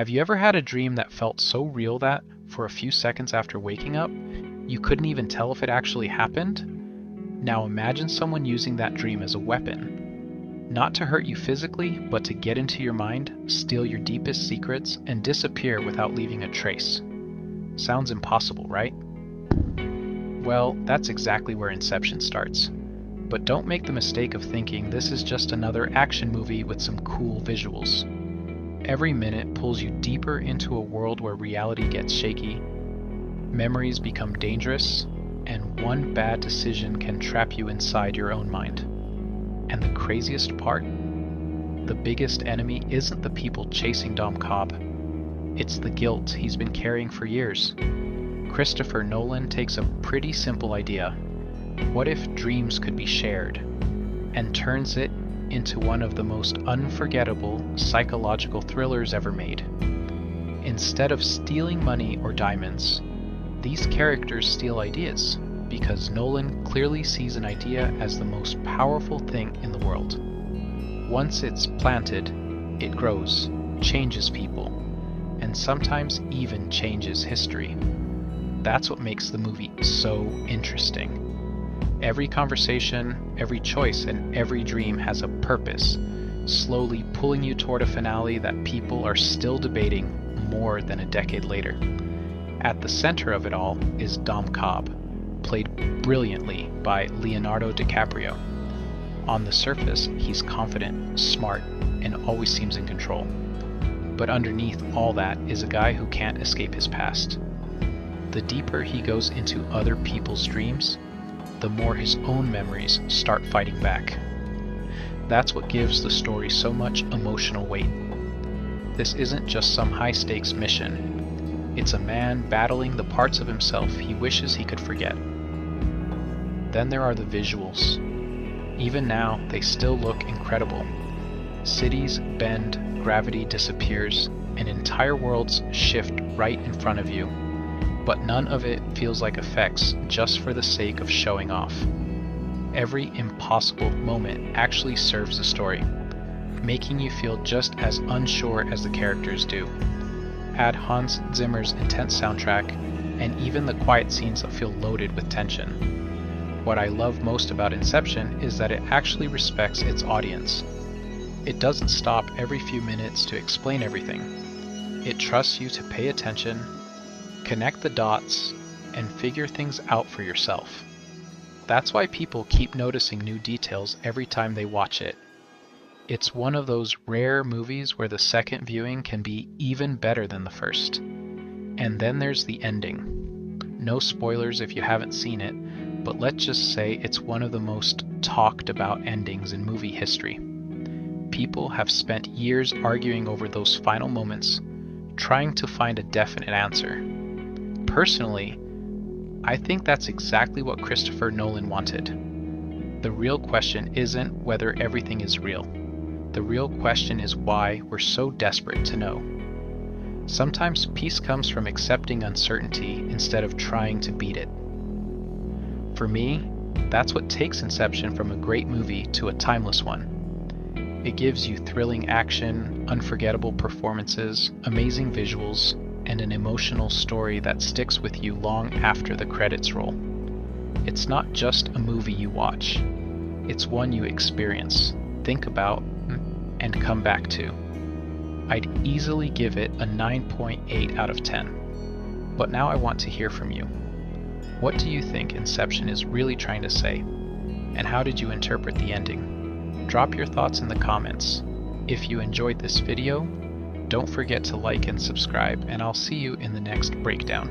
Have you ever had a dream that felt so real that, for a few seconds after waking up, you couldn't even tell if it actually happened? Now imagine someone using that dream as a weapon. Not to hurt you physically, but to get into your mind, steal your deepest secrets, and disappear without leaving a trace. Sounds impossible, right? Well, that's exactly where Inception starts. But don't make the mistake of thinking this is just another action movie with some cool visuals. Every minute pulls you deeper into a world where reality gets shaky, memories become dangerous, and one bad decision can trap you inside your own mind. And the craziest part? The biggest enemy isn't the people chasing Dom Cobb. It's the guilt he's been carrying for years. Christopher Nolan takes a pretty simple idea. What if dreams could be shared? And turns it into one of the most unforgettable psychological thrillers ever made. Instead of stealing money or diamonds, these characters steal ideas, because Nolan clearly sees an idea as the most powerful thing in the world. Once it's planted, it grows, changes people, and sometimes even changes history. That's what makes the movie so interesting. Every conversation, every choice, and every dream has a purpose, slowly pulling you toward a finale that people are still debating more than a decade later. At the center of it all is Dom Cobb, played brilliantly by Leonardo DiCaprio. On the surface, he's confident, smart, and always seems in control. But underneath all that is a guy who can't escape his past. The deeper he goes into other people's dreams, the more his own memories start fighting back. That's what gives the story so much emotional weight. This isn't just some high-stakes mission. It's a man battling the parts of himself he wishes he could forget. Then there are the visuals. Even now, they still look incredible. Cities bend, gravity disappears, and entire worlds shift right in front of you. But none of it feels like effects just for the sake of showing off. Every impossible moment actually serves the story, making you feel just as unsure as the characters do. Add Hans Zimmer's intense soundtrack, and even the quiet scenes that feel loaded with tension. What I love most about Inception is that it actually respects its audience. It doesn't stop every few minutes to explain everything. It trusts you to pay attention, connect the dots, and figure things out for yourself. That's why people keep noticing new details every time they watch it. It's one of those rare movies where the second viewing can be even better than the first. And then there's the ending. No spoilers if you haven't seen it, but let's just say it's one of the most talked about endings in movie history. People have spent years arguing over those final moments, trying to find a definite answer. Personally, I think that's exactly what Christopher Nolan wanted. The real question isn't whether everything is real. The real question is why we're so desperate to know. Sometimes peace comes from accepting uncertainty instead of trying to beat it. For me, that's what takes Inception from a great movie to a timeless one. It gives you thrilling action, unforgettable performances, amazing visuals, and an emotional story that sticks with you long after the credits roll. It's not just a movie you watch. It's one you experience, think about, and come back to. I'd easily give it a 9.8 out of 10. But now I want to hear from you. What do you think Inception is really trying to say? And how did you interpret the ending? Drop your thoughts in the comments. If you enjoyed this video, don't forget to like and subscribe, and I'll see you in the next breakdown.